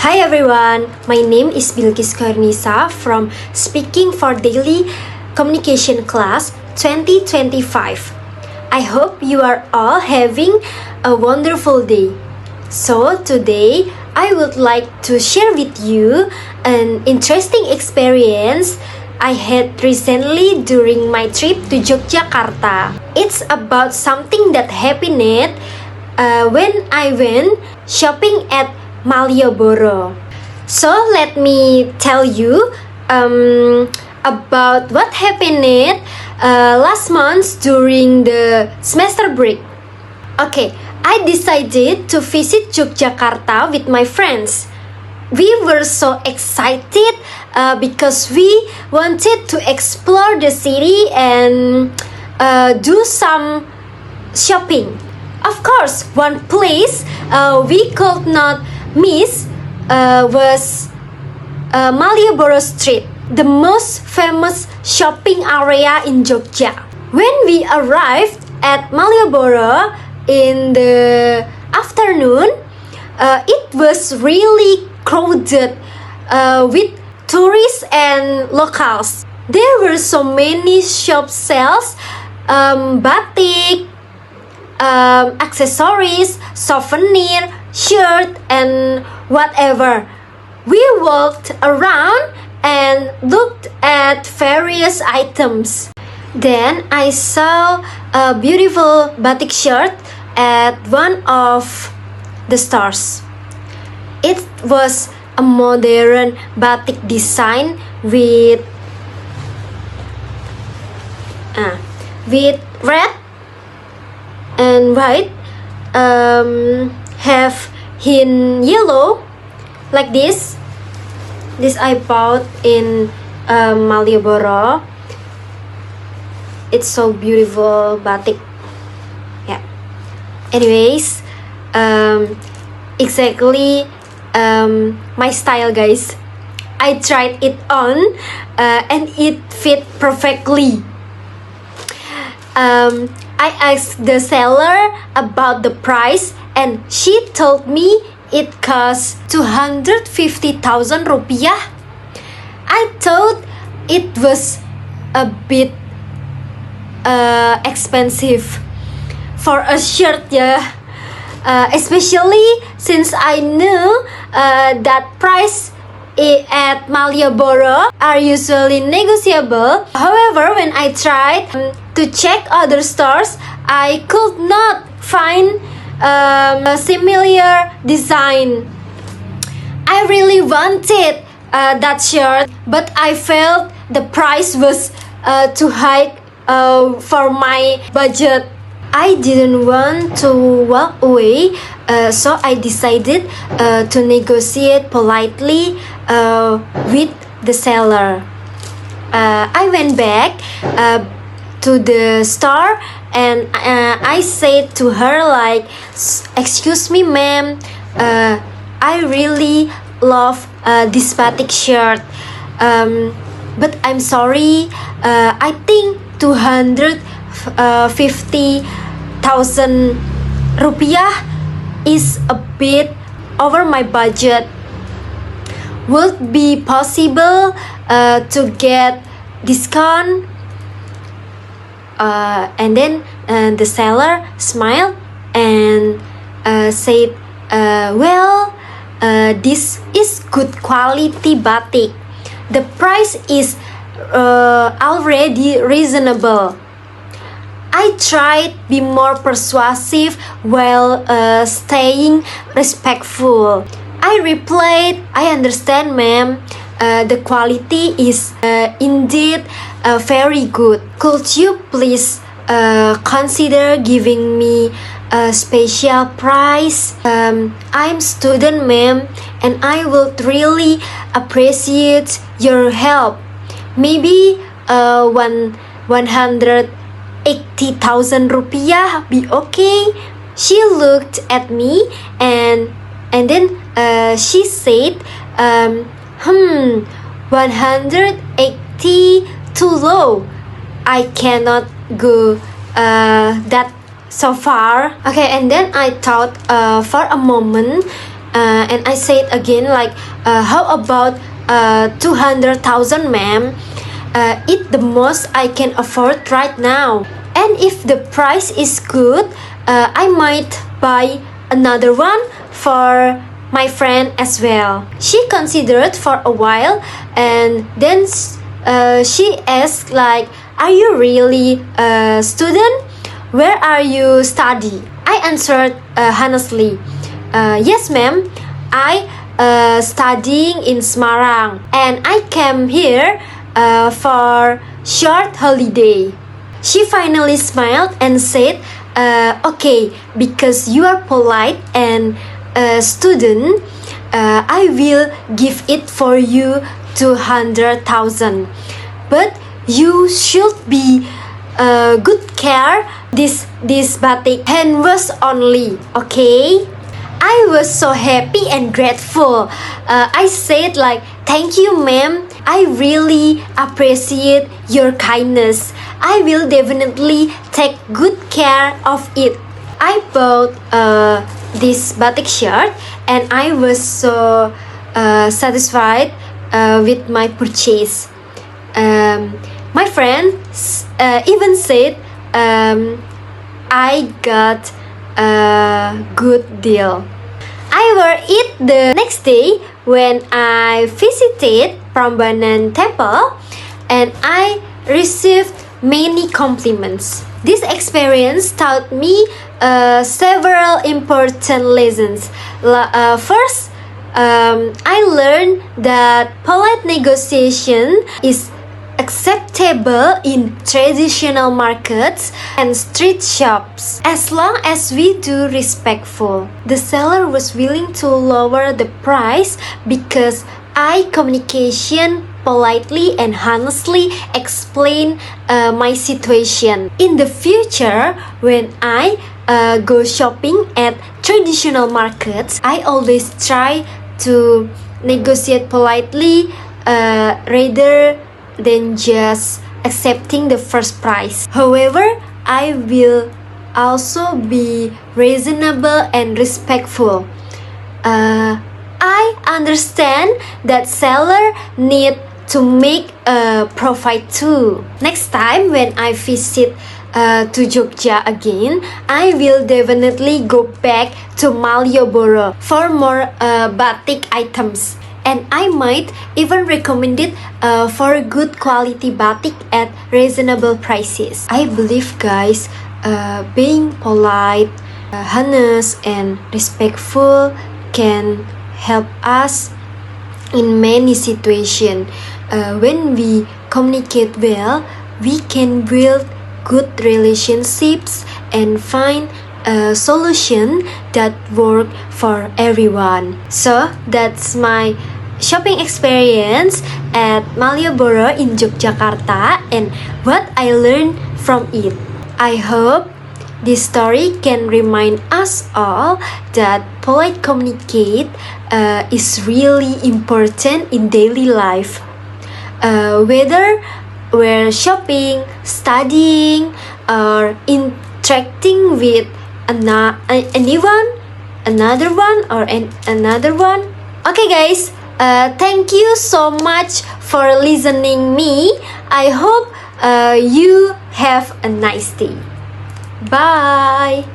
Hi everyone, my name is Bilkis Karnisa from Speaking for Daily Communication Class 2025. I hope you are all having a wonderful day. So today I would like to share with you an interesting experience I had recently during my trip to Yogyakarta. It's about something that happened when I went shopping at Malioboro. So let me tell you about what happened last month during the semester break. Okay, I decided to visit Yogyakarta with my friends. We were so excited because we wanted to explore the city and do some shopping. Of course, one place we could not miss was Malioboro Street, the most famous shopping area in Jogja. When we arrived at Malioboro in the afternoon, it was really crowded with tourists and locals. There were so many shop sales, batik, accessories, souvenir, shirt, and whatever. We walked around and looked at various items. Then I saw a beautiful batik shirt at one of the stores. It was a modern batik design with red and white, have in yellow like this. This I bought in Malioboro. It's so beautiful batik. Yeah. Anyways, exactly my style, guys. I tried it on and it fit perfectly. I asked the seller about the price and she told me it cost 250,000 rupiah. I thought it was a bit expensive for a shirt, yeah. Especially since I knew that price at Malioboro are usually negotiable. However, when I tried to check other stores, I could not find a similar design. I really wanted that shirt, but I felt the price was too high for my budget. I didn't want to walk away, so I decided to negotiate politely with the seller. I went back to the store and I said to her like, "Excuse me, ma'am, I really love this batik shirt, but I'm sorry, I think 250,000 rupiah is a bit over my budget. Would be possible to get discount?" And then the seller smiled and said, "Well, this is good quality batik. The price is already reasonable." I tried be more persuasive while staying respectful. I replied, "I understand, ma'am. The quality is indeed very good. Could you please consider giving me a special price? I'm student, ma'am, and I would really appreciate your help. Maybe 180,000 rupiah be okay." She looked at me and then she said, 180 too low. I cannot go that so far." Okay, and then I thought for a moment And I said again like, how about 200,000, ma'am? It's the most I can afford right now. And if the price is good, I might buy another one for my friend as well. She considered for a while, and then she asked like, are you really a student? Where are you study? I answered honestly, yes ma'am, I studying in Semarang, and I came here for short holiday. She finally smiled and said, okay, because you are polite and a student, I will give it for you 200,000. But you should be good care this batik hand wash only, okay? I was so happy and grateful. I said like, thank you ma'am, I really appreciate your kindness. I will definitely take good care of it. I bought this batik shirt and I was so satisfied with my purchase. My friend even said I got a good deal. I wore it the next day when I visited Prambanan Temple, and I received many compliments. This experience taught me several important lessons. First, I learned that polite negotiation is acceptable in traditional markets and street shops as long as we do respectful. The seller was willing to lower the price because I communication politely and honestly explain my situation. In the future, when I go shopping at traditional markets, I always try to negotiate politely rather than just accepting the first price. However, I will also be reasonable and respectful. I understand that seller need to make a profit too. Next time when I visit to Jogja again, I will definitely go back to Malioboro for more batik items. And I might even recommend it for good quality batik at reasonable prices. I believe guys, being polite, honest and respectful can help us in many situations. When we communicate well, we can build good relationships and find a solution that work for everyone. So that's my shopping experience at Malioboro in Yogyakarta and what I learned from it. I hope this story can remind us all that polite communicate is really important in daily life. Whether we're shopping, studying, or interacting with anyone, another one. Okay guys, thank you so much for listening me. I hope you have a nice day. Bye.